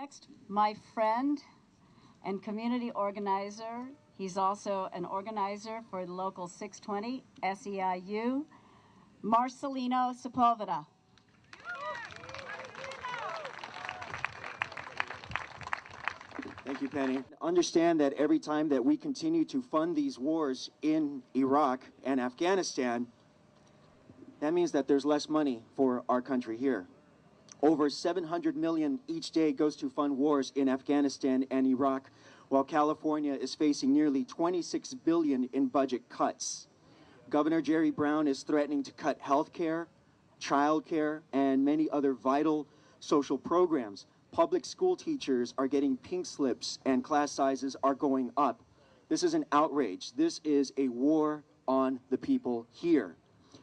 Next, my friend and community organizer. He's also an organizer for Local 620 SEIU, Marcelino Sepulveda. Thank you, Penny. Understand that every time that we continue to fund these wars in Iraq and Afghanistan, that means that there's less money for our country here. Over 700 million each day goes to fund wars in Afghanistan and Iraq, while California is facing nearly 26 billion in budget cuts. Governor Jerry Brown is threatening to cut health care, child care, and many other vital social programs. Public school teachers are getting pink slips and class sizes are going up. This is an outrage. This is a war on the people here.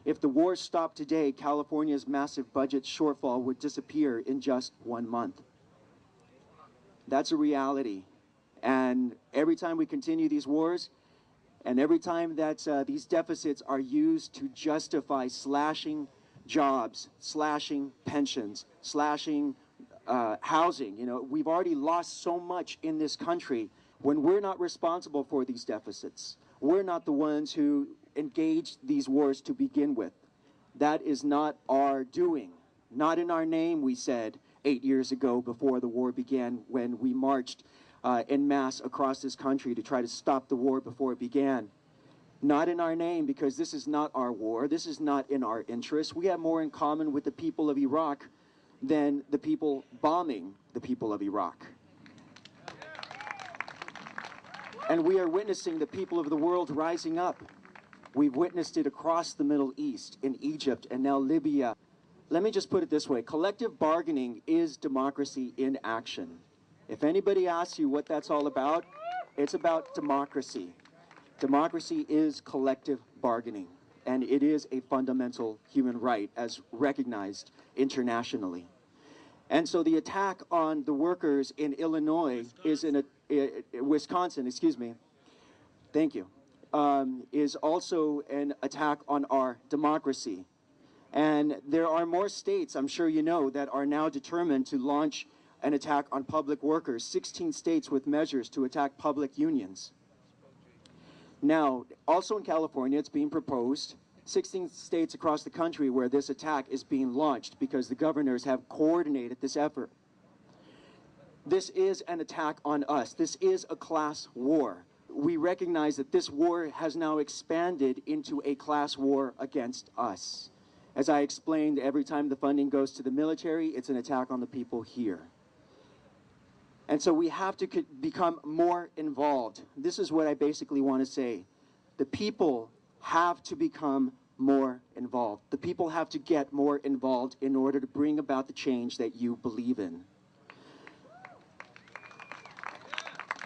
If the war stopped today, California's massive budget shortfall would disappear in just 1 month. That's a reality. And every time we continue these wars, and every time that these deficits are used to justify slashing jobs, slashing pensions, slashing housing, you know, we've already lost so much in this country. When we're not responsible for these deficits, we're not the ones who engaged these wars to begin with. That is not our doing. Not in our name, we said 8 years ago before the war began, when we marched en masse across this country to try to stop the war before it began. Not in our name, because this is not our war. This is not in our interest. We have more in common with the people of Iraq than the people bombing the people of Iraq. And we are witnessing the people of the world rising up. We've witnessed it across the Middle East, in Egypt, and now Libya. Let me just put it this way. Collective bargaining is democracy in action. If anybody asks you what that's all about, it's about democracy. Democracy is collective bargaining, and it is a fundamental human right as recognized internationally. And so the attack on the workers in Illinois is in Wisconsin, excuse me. Thank you. Is also an attack on our democracy. And there are more states, I'm sure you know, that are now determined to launch an attack on public workers. 16 states with measures to attack public unions. Now, also in California, it's being proposed, 16 states across the country where this attack is being launched because the governors have coordinated this effort. This is an attack on us. This is a class war. We recognize that this war has now expanded into a class war against us. As I explained, every time the funding goes to the military, it's an attack on the people here. And so we have to become more involved. This is what I basically want to say. The people have to become more involved. The people have to get more involved in order to bring about the change that you believe in.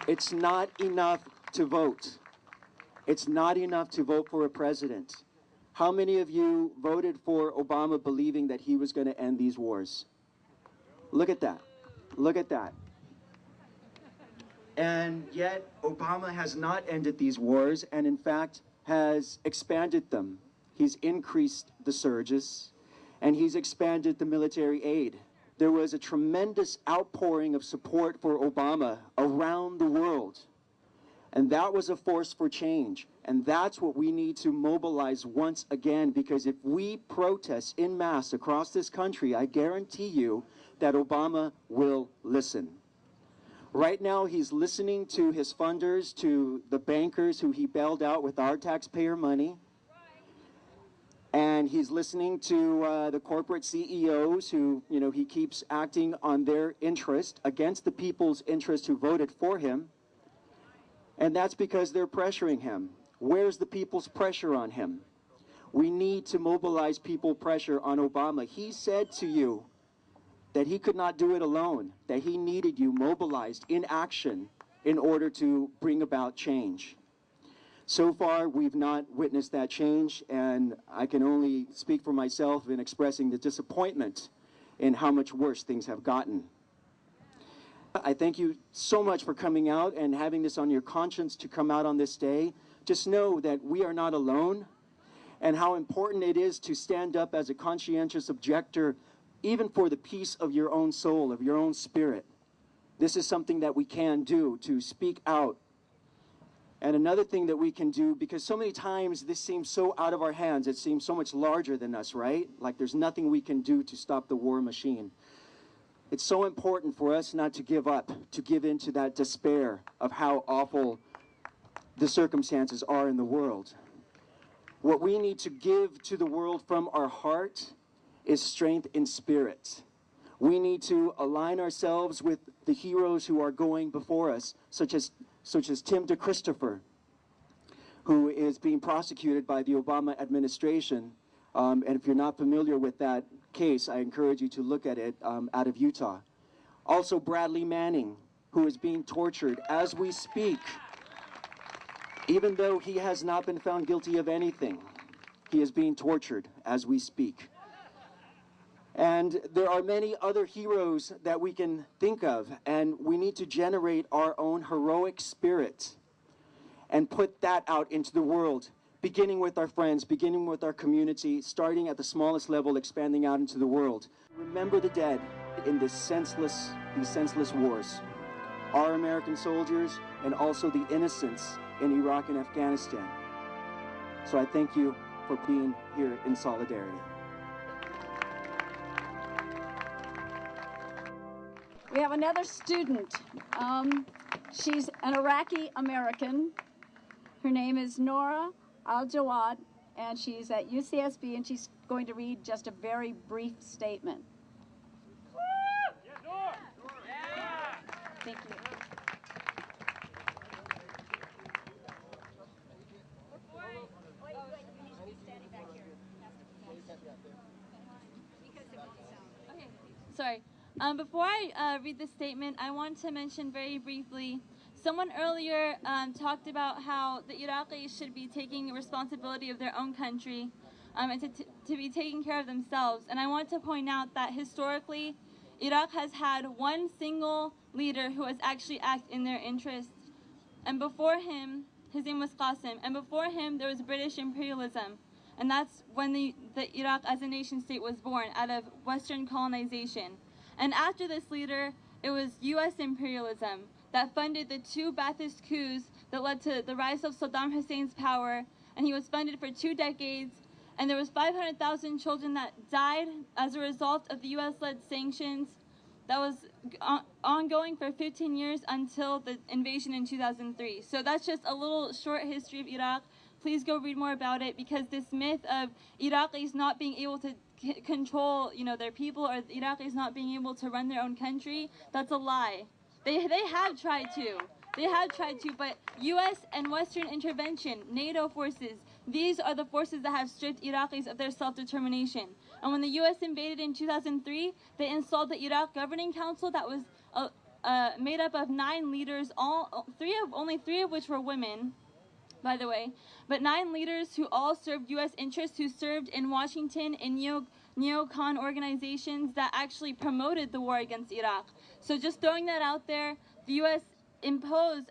It's not enough to vote. It's not enough to vote for a president. How many of you voted for Obama believing that he was going to end these wars? Look at that. Look at that. And yet Obama has not ended these wars, and in fact has expanded them. He's increased the surges, and he's expanded the military aid. There was a tremendous outpouring of support for Obama around the world. And that was a force for change. And that's what we need to mobilize once again, because if we protest en masse across this country, I guarantee you that Obama will listen. Right now, he's listening to his funders, to the bankers who he bailed out with our taxpayer money. And he's listening to the corporate CEOs who, you know, he keeps acting on their interest against the people's interest who voted for him. And that's because they're pressuring him. Where's the people's pressure on him? We need to mobilize people pressure on Obama. He said to you that he could not do it alone, that he needed you mobilized in action in order to bring about change. So far, we've not witnessed that change, and I can only speak for myself in expressing the disappointment in how much worse things have gotten. I thank you so much for coming out and having this on your conscience to come out on this day. Just know that we are not alone, and how important it is to stand up as a conscientious objector, even for the peace of your own soul, of your own spirit. This is something that we can do, to speak out. And another thing that we can do, because so many times this seems so out of our hands, it seems so much larger than us, right? Like there's nothing we can do to stop the war machine. It's so important for us not to give up, to give in to that despair of how awful the circumstances are in the world. What we need to give to the world from our heart is strength in spirit. We need to align ourselves with the heroes who are going before us, such as Tim DeChristopher, who is being prosecuted by the Obama administration. And if you're not familiar with that case, I encourage you to look at it, out of Utah. Also Bradley Manning, who is being tortured as we speak, even though he has not been found guilty of anything. He is being tortured as we speak. And there are many other heroes that we can think of, and we need to generate our own heroic spirit and put that out into the world, beginning with our friends, beginning with our community, starting at the smallest level, expanding out into the world. Remember the dead in these senseless wars, our American soldiers and also the innocents in Iraq and Afghanistan. So I thank you for being here in solidarity. We have another student. She's an Iraqi American. Her name is Nora Al-Jawad, and she's at UCSB, and she's going to read just a very brief statement. Thank you. Okay, sorry. Before I read the statement, I want to mention very briefly, someone earlier talked about how the Iraqis should be taking responsibility of their own country and to be taking care of themselves. And I want to point out that historically, Iraq has had one single leader who has actually acted in their interest. And before him, his name was Qasim, and before him there was British imperialism. And that's when the Iraq as a nation state was born, out of Western colonization. And after this leader, it was U.S. imperialism that funded the two Ba'athist coups that led to the rise of Saddam Hussein's power, and he was funded for 2 decades, and there was 500,000 children that died as a result of the U.S.-led sanctions that was ongoing for 15 years until the invasion in 2003. So that's just a little short history of Iraq. Please go read more about it, because this myth of Iraqis not being able to control, their people, or Iraqis not being able to run their own country, that's a lie. They have tried to. They have tried to, but U.S. and Western intervention, NATO forces, these are the forces that have stripped Iraqis of their self-determination. And when the U.S. invaded in 2003, they installed the Iraq Governing Council that was made up of 9 leaders, only three of which were women, by the way, but 9 leaders who all served U.S. interests, who served in Washington in neocon organizations that actually promoted the war against Iraq. So just throwing that out there, the U.S.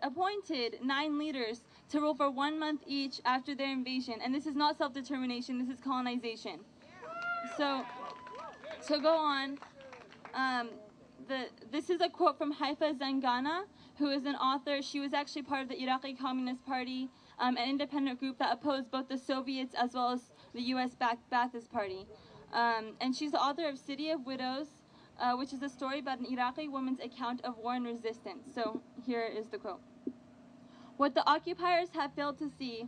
appointed 9 leaders to rule for 1 month each after their invasion. And this is not self-determination, this is colonization. So go on. This is a quote from Haifa Zangana, who is an author. She was actually part of the Iraqi Communist Party, an independent group that opposed both the Soviets as well as the U.S.-backed Ba'athist Party. And she's the author of City of Widows, which is a story about an Iraqi woman's account of war and resistance. So here is the quote. What the occupiers have failed to see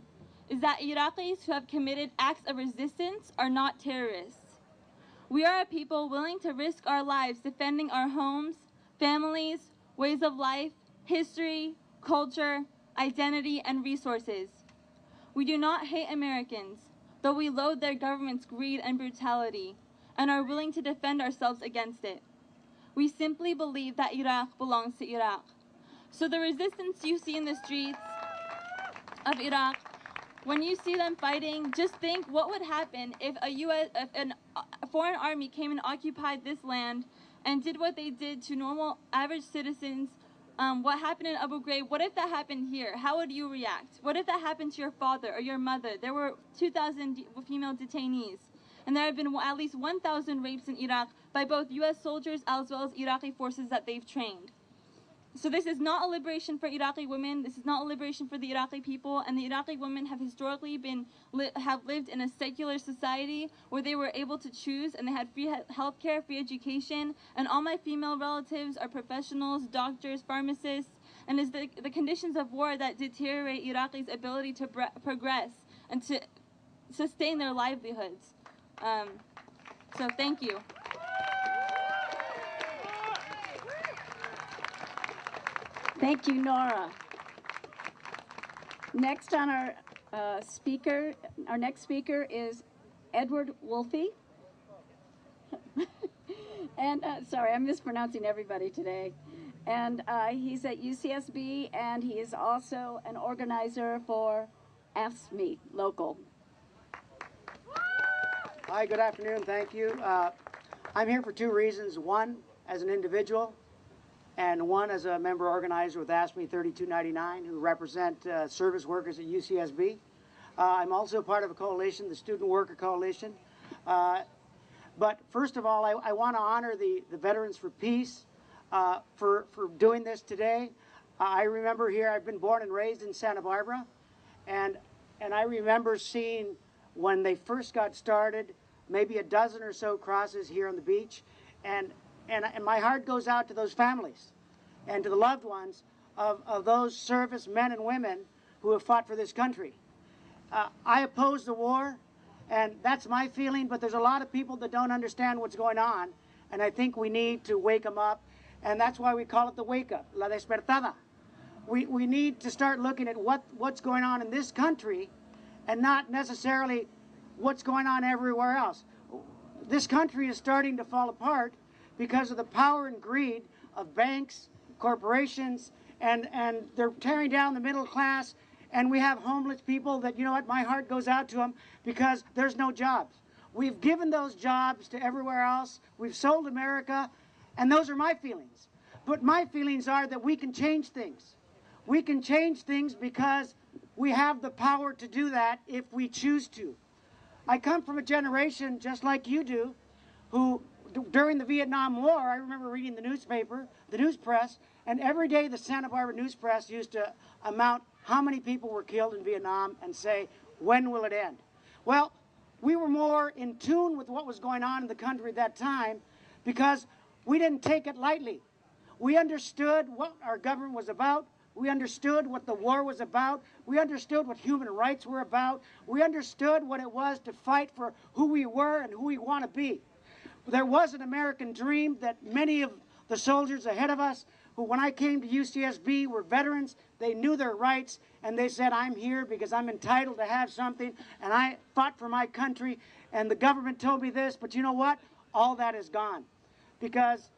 is that Iraqis who have committed acts of resistance are not terrorists. We are a people willing to risk our lives defending our homes, families, ways of life, history, culture, identity, and resources. We do not hate Americans, though we loathe their government's greed and brutality, and are willing to defend ourselves against it. We simply believe that Iraq belongs to Iraq. So the resistance you see in the streets of Iraq, when you see them fighting, just think what would happen if a foreign army came and occupied this land and did what they did to normal average citizens. What happened in Abu Ghraib, what if that happened here? How would you react? What if that happened to your father or your mother? There were 2,000 female detainees, and there have been at least 1,000 rapes in Iraq by both U.S. soldiers as well as Iraqi forces that they've trained. So this is not a liberation for Iraqi women. This is not a liberation for the Iraqi people. And the Iraqi women have historically have lived in a secular society where they were able to choose, and they had free healthcare, free education. And all my female relatives are professionals, doctors, pharmacists. And it's the conditions of war that deteriorate Iraqis' ability to progress and to sustain their livelihoods. So thank you. Thank you, Nora. Next on our next speaker is Edward Wolfe. And sorry, I'm mispronouncing everybody today. And he's at UCSB, and he is also an organizer for AFSCME local. Hi, good afternoon. Thank you. I'm here for two reasons. One, as an individual, and one as a member organizer with AFSCME 3299, who represent service workers at UCSB. I'm also part of a coalition, the Student Worker Coalition. But first of all, I want to honor the Veterans for Peace for doing this today. I remember here, I've been born and raised in Santa Barbara, and I remember seeing when they first got started, maybe a dozen or so crosses here on the beach, and my heart goes out to those families and to the loved ones of those service men and women who have fought for this country. I oppose the war, and that's my feeling, but there's a lot of people that don't understand what's going on, and I think we need to wake them up, and that's why we call it the wake up, la despertada. We need to start looking at what's going on in this country and not necessarily what's going on everywhere else. This country is starting to fall apart because of the power and greed of banks, corporations, and they're tearing down the middle class, and we have homeless people that, you know what, my heart goes out to them because there's no jobs. We've given those jobs to everywhere else. We've sold America, and those are my feelings. But my feelings are that we can change things. We can change things because we have the power to do that if we choose to. I come from a generation, just like you do, who during the Vietnam War, I remember reading the newspaper, the news press, and every day the Santa Barbara news press used to amount how many people were killed in Vietnam and say, when will it end? Well, we were more in tune with what was going on in the country at that time because we didn't take it lightly. We understood what our government was about. We understood what the war was about. We understood what human rights were about. We understood what it was to fight for who we were and who we want to be. There was an American dream that many of the soldiers ahead of us, who when I came to UCSB were veterans, they knew their rights, and they said, I'm here because I'm entitled to have something, and I fought for my country, and the government told me this, but you know what? All that is gone because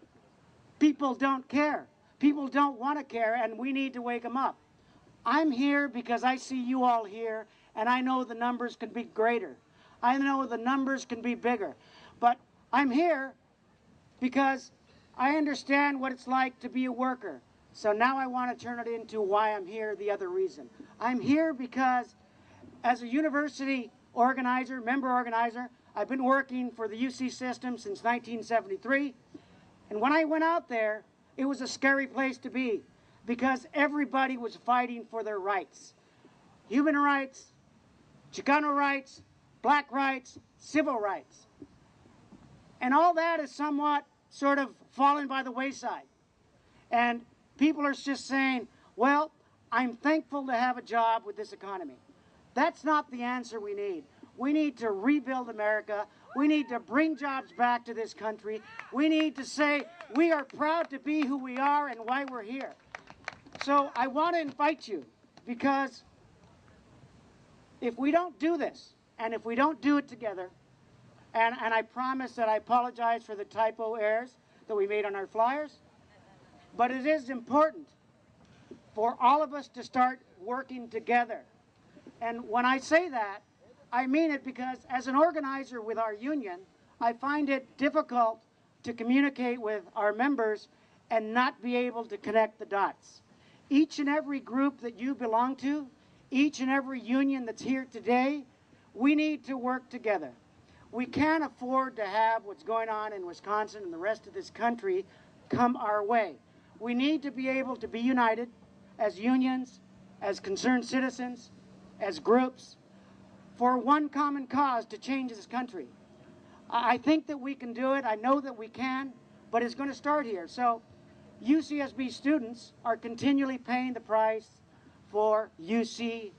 people don't care. People don't want to care, and we need to wake them up. I'm here because I see you all here, and I know the numbers can be greater. I know the numbers can be bigger. But I'm here because I understand what it's like to be a worker. So now I want to turn it into why I'm here, the other reason. I'm here because as a university organizer, member organizer, I've been working for the UC system since 1973. And when I went out there, it was a scary place to be because everybody was fighting for their rights. Human rights, Chicano rights, black rights, civil rights. And all that is somewhat sort of fallen by the wayside. And people are just saying, well, I'm thankful to have a job with this economy. That's not the answer we need. We need to rebuild America. We need to bring jobs back to this country. We need to say we are proud to be who we are and why we're here. So I want to invite you because if we don't do this, and if we don't do it together, and I promise that I apologize for the typo errors that we made on our flyers, but it is important for all of us to start working together. And when I say that, I mean it because as an organizer with our union, I find it difficult to communicate with our members and not be able to connect the dots. Each and every group that you belong to, each and every union that's here today, we need to work together. We can't afford to have what's going on in Wisconsin and the rest of this country come our way. we need to be able to be united as unions, as concerned citizens, as groups, for one common cause to change this country. I think that we can do it. I know that we can, but it's going to start here. So UCSB students are continually paying the price for UC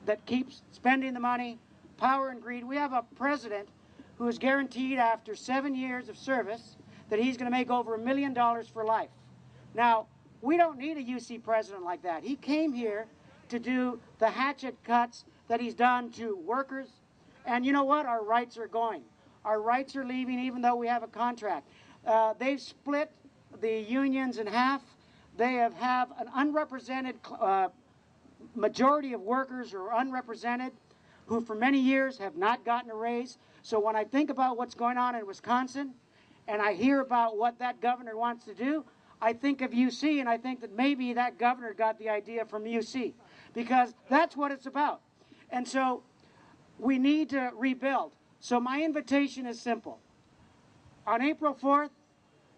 that keeps spending the money, power and greed. We have a president who is guaranteed after 7 years of service that he's going to make over $1 million for life. Now, we don't need a UC president like that. He came here to do the hatchet cuts that he's done to workers. And you know what? Our rights are going. Our rights are leaving even though we have a contract. They've split the unions in half. They have an unrepresented majority of workers who are unrepresented, who for many years have not gotten a raise. So when I think about what's going on in Wisconsin, and I hear about what that governor wants to do, I think of UC, and I think that maybe that governor got the idea from UC, because that's what it's about. And so we need to rebuild. So my invitation is simple. On April 4th,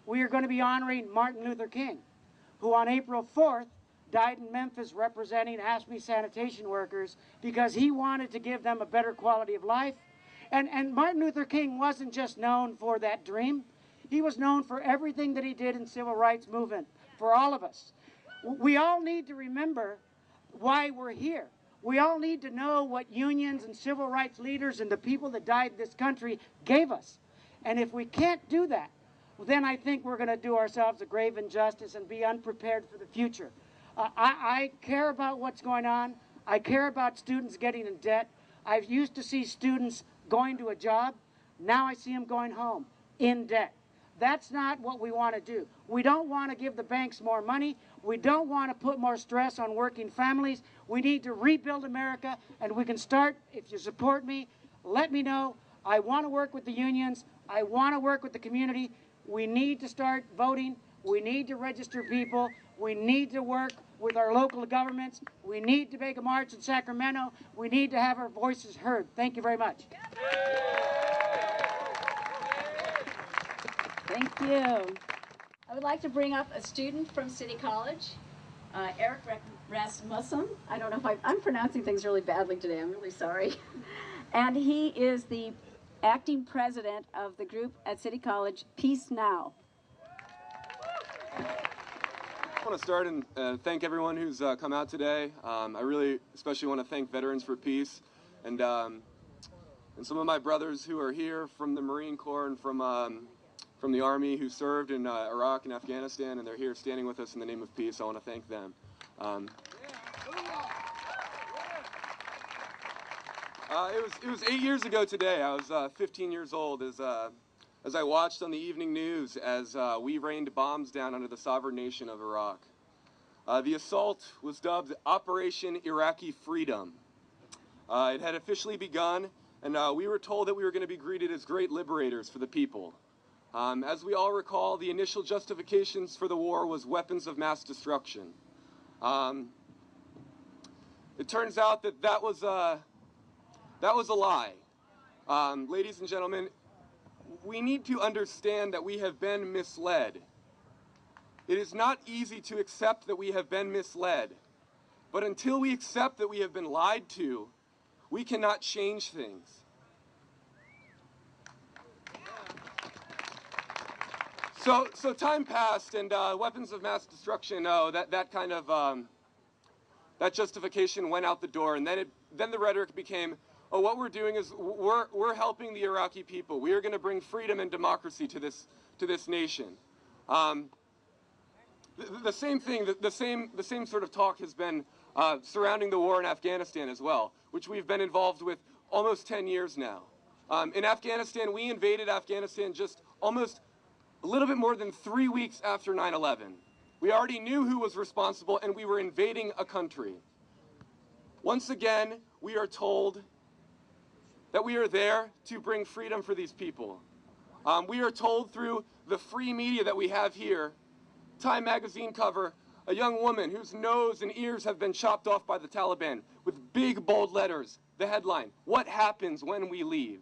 we are going to be honoring Martin Luther King, who on April 4th died in Memphis representing AFSCME sanitation workers because he wanted to give them a better quality of life. And Martin Luther King wasn't just known for that dream. He was known for everything that he did in civil rights movement for all of us. We all need to remember why we're here. We all need to know what unions and civil rights leaders and the people that died in this country gave us. And if we can't do that, then I think we're going to do ourselves a grave injustice and be unprepared for the future. I care about what's going on. I care about students getting in debt. I used to see students going to a job. Now I see them going home in debt. That's not what we want to do. We don't want to give the banks more money. We don't want to put more stress on working families. We need to rebuild America, and we can start. If you support me, let me know. I want to work with the unions. I want to work with the community. We need to start voting. We need to register people. We need to work with our local governments. We need to make a march in Sacramento. We need to have our voices heard. Thank you very much. Thank you. I would like to bring up a student from City College, Eric Rasmussen. I don't know if I'm pronouncing things really badly today. I'm really sorry. And he is the acting president of the group at City College, Peace Now. I want to start and thank everyone who's come out today. I really especially want to thank Veterans for Peace and some of my brothers who are here from the Marine Corps and from the Army who served in Iraq and Afghanistan, and they're here standing with us in the name of peace. I want to thank them. It was 8 years ago today. I was 15 years old as I watched on the evening news as we rained bombs down onto the sovereign nation of Iraq. The assault was dubbed Operation Iraqi Freedom. It had officially begun, and we were told that we were going to be greeted as great liberators for the people. As we all recall, the initial justifications for the war was weapons of mass destruction. It turns out that that was a lie. Ladies and gentlemen, we need to understand that we have been misled. It is not easy to accept that we have been misled, but until we accept that we have been lied to, we cannot change things. So time passed, and weapons of mass destruction, that kind of that justification went out the door, and then the rhetoric became, oh, what we're doing is we're helping the Iraqi people. We are going to bring freedom and democracy to this nation. The same thing, the same sort of talk has been surrounding the war in Afghanistan as well, which we've been involved with almost 10 years now. In Afghanistan, we invaded Afghanistan just almost a little bit more than 3 weeks after 9/11. We already knew who was responsible, and we were invading a country. Once again, we are told that we are there to bring freedom for these people. We are told through the free media that we have here, Time magazine cover, a young woman whose nose and ears have been chopped off by the Taliban, with big bold letters, the headline, "What happens when we leave?"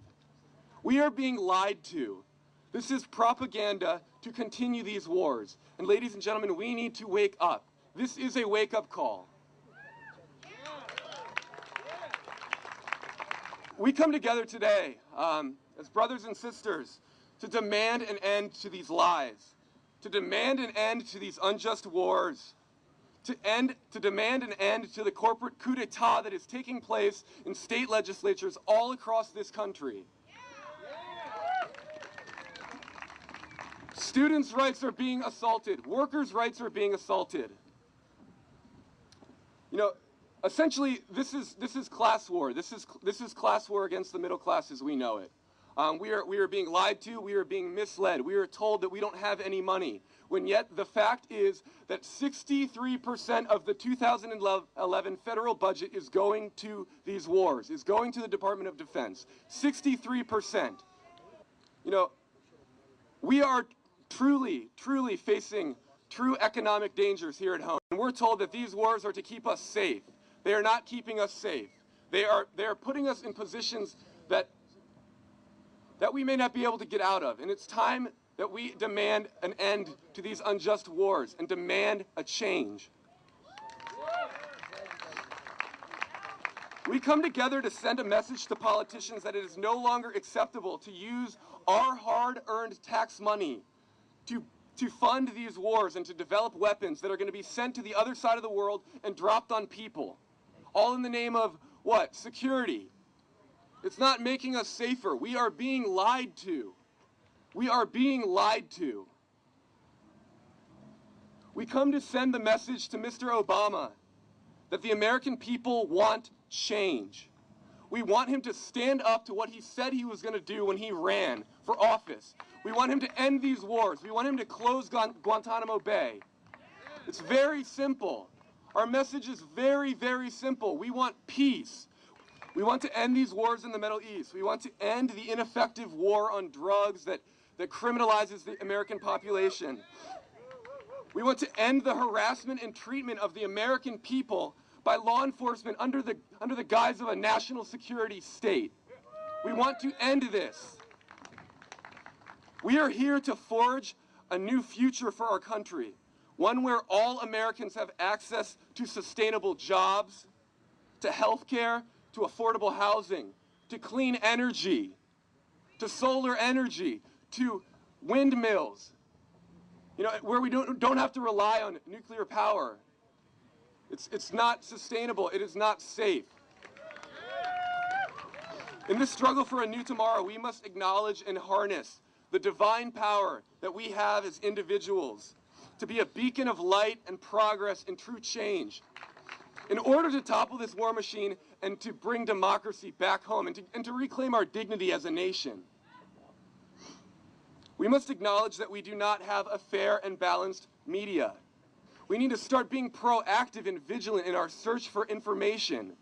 We are being lied to. This is propaganda to continue these wars. And ladies and gentlemen, we need to wake up. This is a wake-up call. We come together today as brothers and sisters to demand an end to these lies, to demand an end to these unjust wars, to demand an end to the corporate coup d'etat that is taking place in state legislatures all across this country. Students' rights are being assaulted. Workers' rights are being assaulted. You know, essentially, this is class war. This is class war against the middle class as we know it. We are being lied to. We are being misled. We are told that we don't have any money, when yet the fact is that 63% of the 2011 federal budget is going to these wars, is going to the Department of Defense. 63%. You know, we are truly facing true economic dangers here at home. And we're told that these wars are to keep us safe. They are not keeping us safe. They are putting us in positions that we may not be able to get out of. And it's time that we demand an end to these unjust wars and demand a change. We come together to send a message to politicians that it is no longer acceptable to use our hard-earned tax money to fund these wars and to develop weapons that are going to be sent to the other side of the world and dropped on people. All in the name of what? Security. It's not making us safer. We are being lied to. We are being lied to. We come to send the message to Mr. Obama that the American people want change. We want him to stand up to what he said he was going to do when he ran for office. We want him to end these wars. We want him to close Guantanamo Bay. It's very simple. Our message is very, very simple. We want peace. We want to end these wars in the Middle East. We want to end the ineffective war on drugs that criminalizes the American population. We want to end the harassment and treatment of the American people by law enforcement under the guise of a national security state. We want to end this. We are here to forge a new future for our country, one where all Americans have access to sustainable jobs, to health care, to affordable housing, to clean energy, to solar energy, to windmills, you know, where we don't have to rely on nuclear power. It's not sustainable. It is not safe. In this struggle for a new tomorrow, we must acknowledge and harness the divine power that we have as individuals to be a beacon of light and progress and true change. In order to topple this war machine and to bring democracy back home and to reclaim our dignity as a nation, we must acknowledge that we do not have a fair and balanced media. We need to start being proactive and vigilant in our search for information.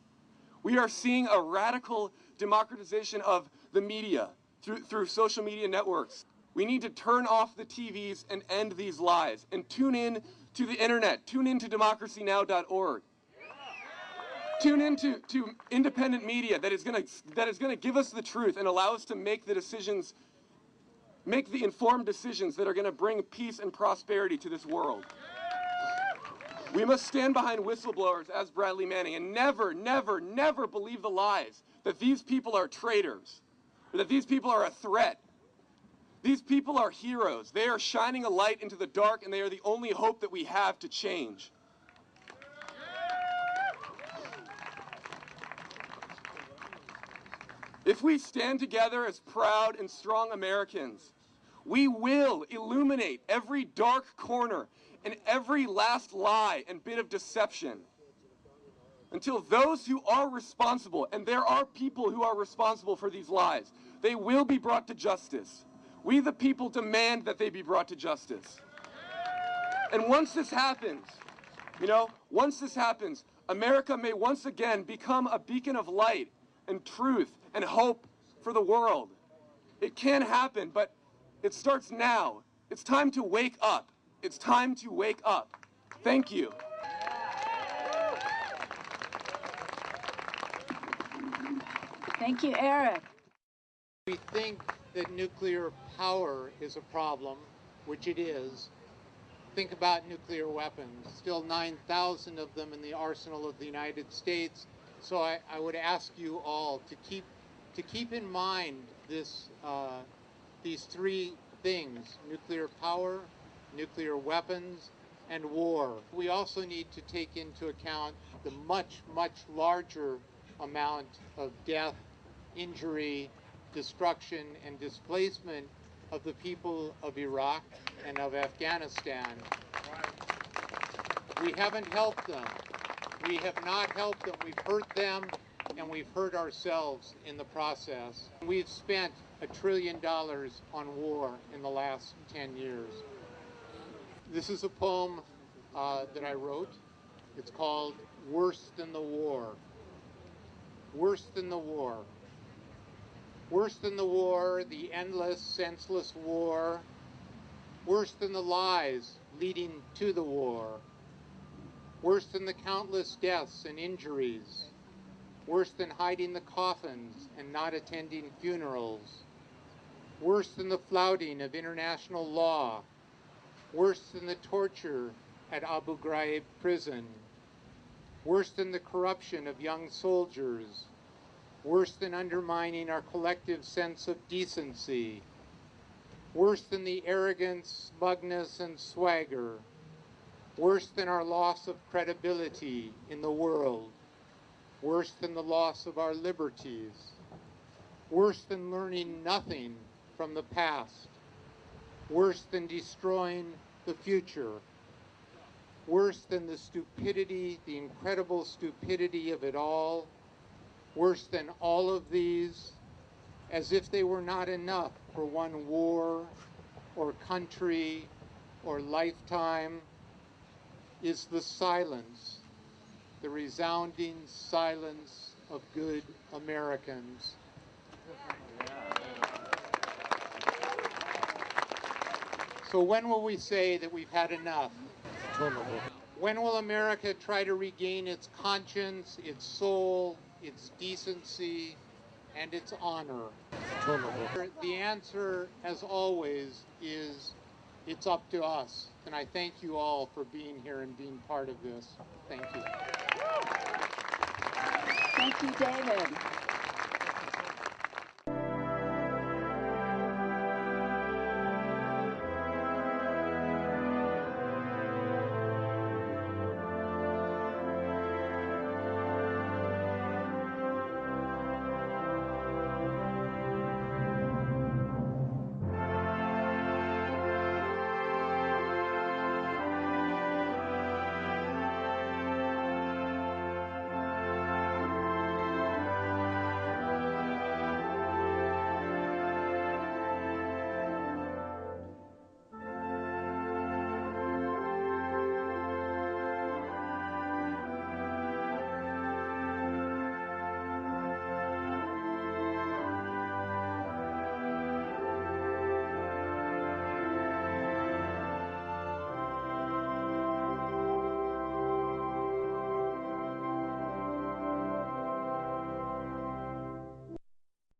We are seeing a radical democratization of the media through social media networks. We need to turn off the TVs and end these lies and tune in to the internet. Tune in to democracynow.org. Tune in to independent media that is going to give us the truth and allow us to make the decisions, make the informed decisions that are going to bring peace and prosperity to this world. We must stand behind whistleblowers as Bradley Manning and never, never, never believe the lies that these people are traitors or that these people are a threat. These people are heroes. They are shining a light into the dark, and they are the only hope that we have to change. If we stand together as proud and strong Americans, we will illuminate every dark corner and every last lie and bit of deception until those who are responsible, and there are people who are responsible for these lies, they will be brought to justice. We the people demand that they be brought to justice. And once this happens, once this happens, America may once again become a beacon of light and truth and hope for the world. It can happen, but it starts now. It's time to wake up. It's time to wake up. Thank you. Thank you, Eric. We think that nuclear power is a problem. which it is, think about nuclear weapons. Still 9,000 of them in the arsenal of the United States. So I would ask you all to keep in mind this, these three things: nuclear power, nuclear weapons, and war. We also need to take into account the much, much larger amount of death, injury, destruction, and displacement of the people of Iraq and of Afghanistan. We haven't helped them. We have not helped them. We've hurt them, and we've hurt ourselves in the process. We've spent $1 trillion on war in the last 10 years. This is a poem that I wrote. It's called Worse Than the War. Worse than the war. Worse than the war, the endless, senseless war. Worse than the lies leading to the war. Worse than the countless deaths and injuries. Worse than hiding the coffins and not attending funerals. Worse than the flouting of international law. Worse than the torture at Abu Ghraib prison. Worse than the corruption of young soldiers. Worse than undermining our collective sense of decency. Worse than the arrogance, smugness, and swagger. Worse than our loss of credibility in the world. Worse than the loss of our liberties. Worse than learning nothing from the past. Worse than destroying the future. Worse than the stupidity, the incredible stupidity of it all. Worse than all of these, as if they were not enough for one war or country or lifetime, is the silence, the resounding silence of good Americans. So when will we say that we've had enough? When will America try to regain its conscience, its soul, its decency, and its honor? The answer, as always, is it's up to us. And I thank you all for being here and being part of this. Thank you. Thank you, David.